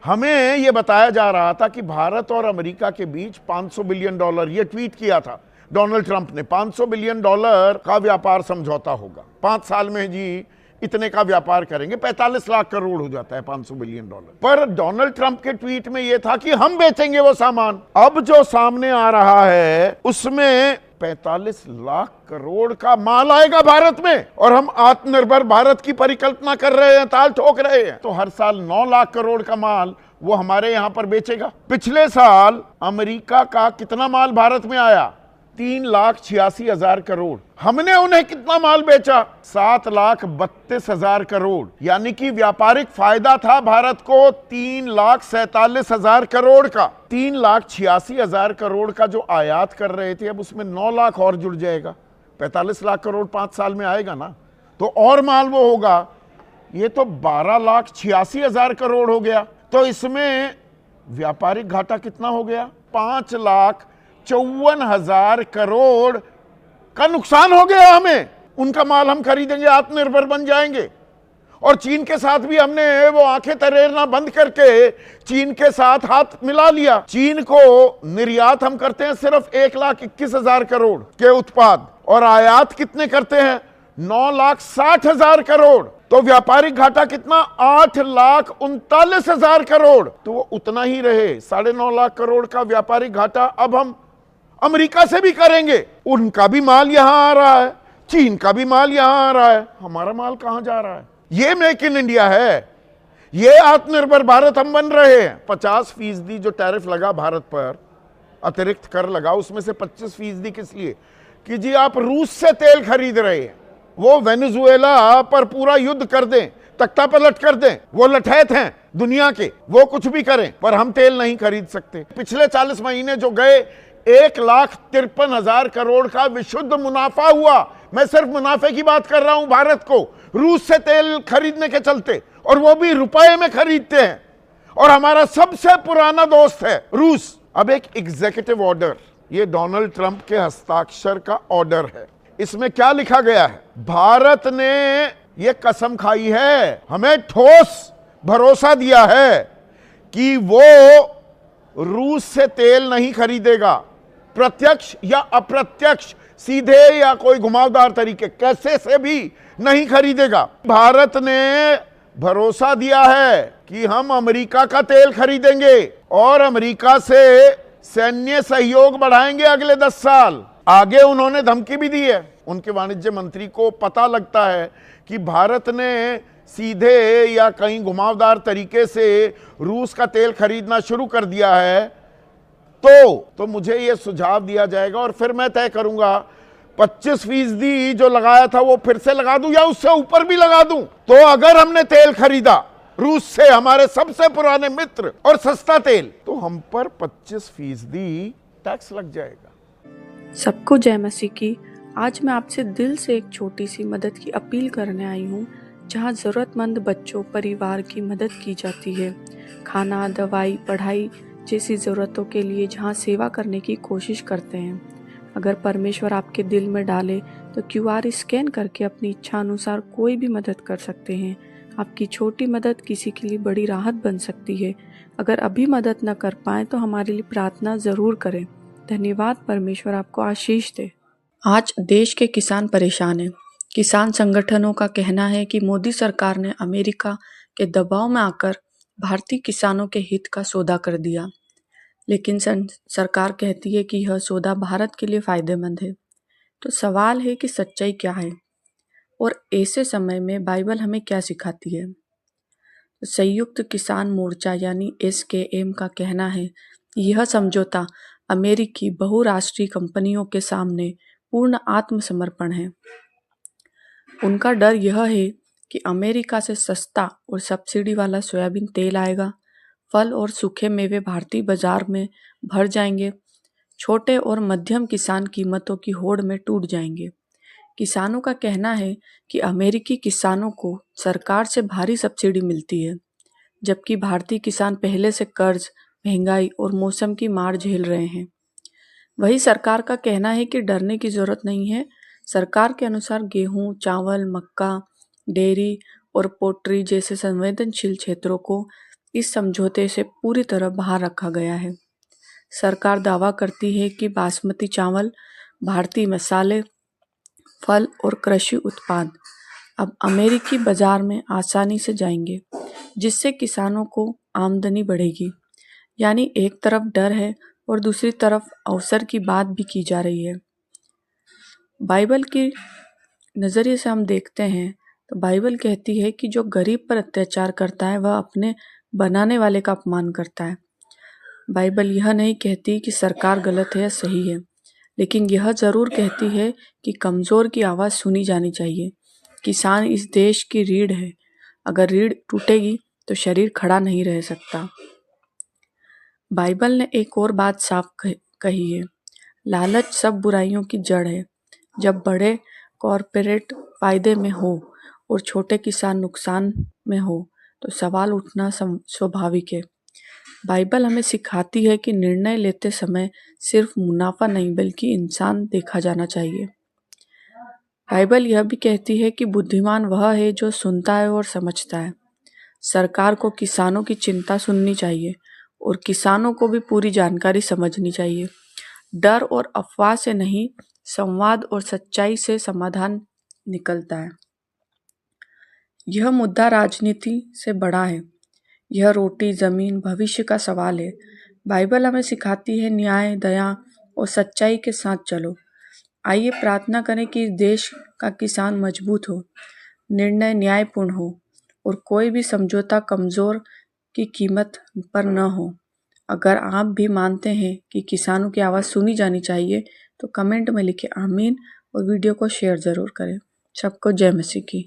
हमें यह बताया जा रहा था कि भारत और अमेरिका के बीच $500 बिलियन, यह ट्वीट किया था डोनाल्ड ट्रंप ने, $500 बिलियन का व्यापार समझौता होगा 5 साल में जी, इतने का व्यापार करेंगे। 45 लाख करोड़ हो जाता है $500 बिलियन। पर डोनाल्ड ट्रंप के ट्वीट में यह था कि हम बेचेंगे वो सामान। अब जो सामने आ रहा है उसमें 45 लाख करोड़ का माल आएगा भारत में, और हम आत्मनिर्भर भारत की परिकल्पना कर रहे हैं, ताल ठोक रहे हैं। तो हर साल 9 लाख करोड़ का माल वो हमारे यहां पर बेचेगा। पिछले साल अमेरिका का कितना माल भारत में आया? 3,86,000 करोड़। हमने उन्हें कितना माल बेचा? 7,32,000 करोड़। यानी कि व्यापारिक फायदा था भारत को 3,47,000 करोड़ का। 3,86,000 करोड़ का जो आयात कर रहे थे, अब उसमें 9 लाख और जुड़ जाएगा। 45 लाख करोड़ 5 साल में आएगा ना, तो और माल वो होगा। ये तो 12,86,000 करोड़ हो गया। तो इसमें व्यापारिक घाटा कितना हो गया? 5,54,000 करोड़ का नुकसान हो गया हमें। उनका माल हम खरीदेंगे, आत्मनिर्भर बन जाएंगे। और चीन के साथ भी हमने वो आंखें तरेरना बंद करके चीन के साथ हाथ मिला लिया। चीन को निर्यात हम करते हैं सिर्फ 1,21,000 करोड़ के उत्पाद, और आयात कितने करते हैं? 9,60,000 करोड़। तो व्यापारिक घाटा कितना? 8,39,000 करोड़। तो वो उतना ही रहे, 9.5 लाख करोड़ का व्यापारिक घाटा अब हम अमेरिका से भी करेंगे। उनका भी माल यहां आ रहा है, चीन का भी माल यहां आ रहा है, हमारा माल कहां जा रहा है? ये मेक इन इंडिया है, ये आत्मनिर्भर भारत हम बन रहे हैं। 50% जो टैरिफ लगा भारत पर, अतिरिक्त कर लगा, उसमें से 25% किस लिए? कि जी आप रूस से तेल खरीद रहे हैं, वो वेनेजुएला पर पूरा युद्ध कर दें, तख्ता पलट कर दें, वो लठैत हैं दुनिया के, वो कुछ भी करें, पर हम तेल नहीं खरीद सकते। पिछले 40 महीने जो गए, 1,53,000 करोड़ का विशुद्ध मुनाफा हुआ। मैं सिर्फ मुनाफे की बात कर रहा हूं भारत को, रूस से तेल खरीदने के चलते, और वो भी रुपए में खरीदते हैं, और हमारा सबसे पुराना दोस्त है रूस। अब एक एग्जीक्यूटिव ऑर्डर, ये डोनाल्ड ट्रंप के हस्ताक्षर का ऑर्डर है। इसमें क्या लिखा गया है? भारत ने यह कसम खाई है, हमें ठोस भरोसा दिया है कि वो रूस से तेल नहीं खरीदेगा, प्रत्यक्ष या अप्रत्यक्ष, सीधे या कोई घुमावदार तरीके, कैसे से भी नहीं खरीदेगा। भारत ने भरोसा दिया है कि हम अमेरिका का तेल खरीदेंगे और अमेरिका से सैन्य सहयोग बढ़ाएंगे अगले 10 साल। आगे उन्होंने धमकी भी दी है। उनके वाणिज्य मंत्री को पता लगता है कि भारत ने सीधे या कहीं घुमावदार तरीके से रूस का तेल खरीदना शुरू कर दिया है, तो मुझे यह सुझाव दिया जाएगा और फिर मैं तय करूंगा 25% जो लगाया था वो फिर से लगा दूं या उससे ऊपर भी लगा दूं। तो अगर हमने तेल खरीदा रूस से, हमारे सबसे पुराने मित्र, और सस्ता तेल, तो हम पर 25% टैक्स लग जाएगा। सबको जय मसीह की। आज मैं आपसे दिल से एक छोटी सी मदद की अपील करने आई हूँ, जहाँ ज़रूरतमंद बच्चों, परिवार की मदद की जाती है। खाना, दवाई, पढ़ाई जैसी ज़रूरतों के लिए जहाँ सेवा करने की कोशिश करते हैं। अगर परमेश्वर आपके दिल में डाले तो QR स्कैन करके अपनी इच्छा अनुसार कोई भी मदद कर सकते हैं। आपकी छोटी मदद किसी के लिए बड़ी राहत बन सकती है। अगर अभी मदद न कर पाएँ तो हमारे लिए प्रार्थना ज़रूर करें। धन्यवाद। परमेश्वर आपको आशीष दे। आज देश के किसान परेशान हैं। किसान संगठनों का कहना है कि मोदी सरकार ने अमेरिका के दबाव में आकर भारतीय किसानों के हित का सौदा कर दिया, लेकिन सरकार कहती है कि यह सौदा भारत के लिए फायदेमंद है। तो सवाल है कि सच्चाई क्या है, और ऐसे समय में बाइबल हमें क्या सिखाती है। संयुक्त किसान मोर्चा यानी SKM का कहना है यह समझौता अमेरिकी बहुराष्ट्रीय कंपनियों के सामने पूर्ण आत्मसमर्पण है। उनका डर यह है कि अमेरिका से सस्ता और सब्सिडी वाला सोयाबीन तेल आएगा, फल और सूखे मेवे भारतीय बाजार में भर जाएंगे, छोटे और मध्यम किसान कीमतों की होड़ में टूट जाएंगे। किसानों का कहना है कि अमेरिकी किसानों को सरकार से भारी सब्सिडी मिलती है, जबकि भारतीय किसान पहले से कर्ज, महंगाई और मौसम की मार झेल रहे हैं। वही सरकार का कहना है कि डरने की जरूरत नहीं है। सरकार के अनुसार गेहूं, चावल, मक्का, डेयरी और पोल्ट्री जैसे संवेदनशील क्षेत्रों को इस समझौते से पूरी तरह बाहर रखा गया है। सरकार दावा करती है कि बासमती चावल, भारतीय मसाले, फल और कृषि उत्पाद अब अमेरिकी बाजार में आसानी से जाएंगे, जिससे किसानों को आमदनी बढ़ेगी। यानी एक तरफ डर है और दूसरी तरफ अवसर की बात भी की जा रही है। बाइबल के नज़रिए से हम देखते हैं तो बाइबल कहती है कि जो गरीब पर अत्याचार करता है वह अपने बनाने वाले का अपमान करता है। बाइबल यह नहीं कहती कि सरकार गलत है या सही है, लेकिन यह ज़रूर कहती है कि कमज़ोर की आवाज़ सुनी जानी चाहिए। किसान इस देश की रीढ़ है। अगर रीढ़ टूटेगी तो शरीर खड़ा नहीं रह सकता। बाइबल ने एक और बात साफ कही है, लालच सब बुराइयों की जड़ है। जब बड़े कॉरपोरेट फायदे में हो और छोटे किसान नुकसान में हो तो सवाल उठना स्वाभाविक है। बाइबल हमें सिखाती है कि निर्णय लेते समय सिर्फ मुनाफा नहीं बल्कि इंसान देखा जाना चाहिए। बाइबल यह भी कहती है कि बुद्धिमान वह है जो सुनता है और समझता है। सरकार को किसानों की चिंता सुननी चाहिए और किसानों को भी पूरी जानकारी समझनी चाहिए। डर और अफवाह से नहीं, संवाद और सच्चाई से समाधान निकलता है। यह मुद्दा राजनीति से बड़ा है। यह रोटी, जमीन, भविष्य का सवाल है। बाइबल हमें सिखाती है न्याय, दया और सच्चाई के साथ चलो। आइए प्रार्थना करें कि इस देश का किसान मजबूत हो, निर्णय न्यायपूर्ण हो और कोई भी समझौता कमज़ोर की कीमत पर न हो। अगर आप भी मानते हैं कि किसानों की आवाज़ सुनी जानी चाहिए तो कमेंट में लिखें आमीन और वीडियो को शेयर ज़रूर करें। सबको जय मसीह की।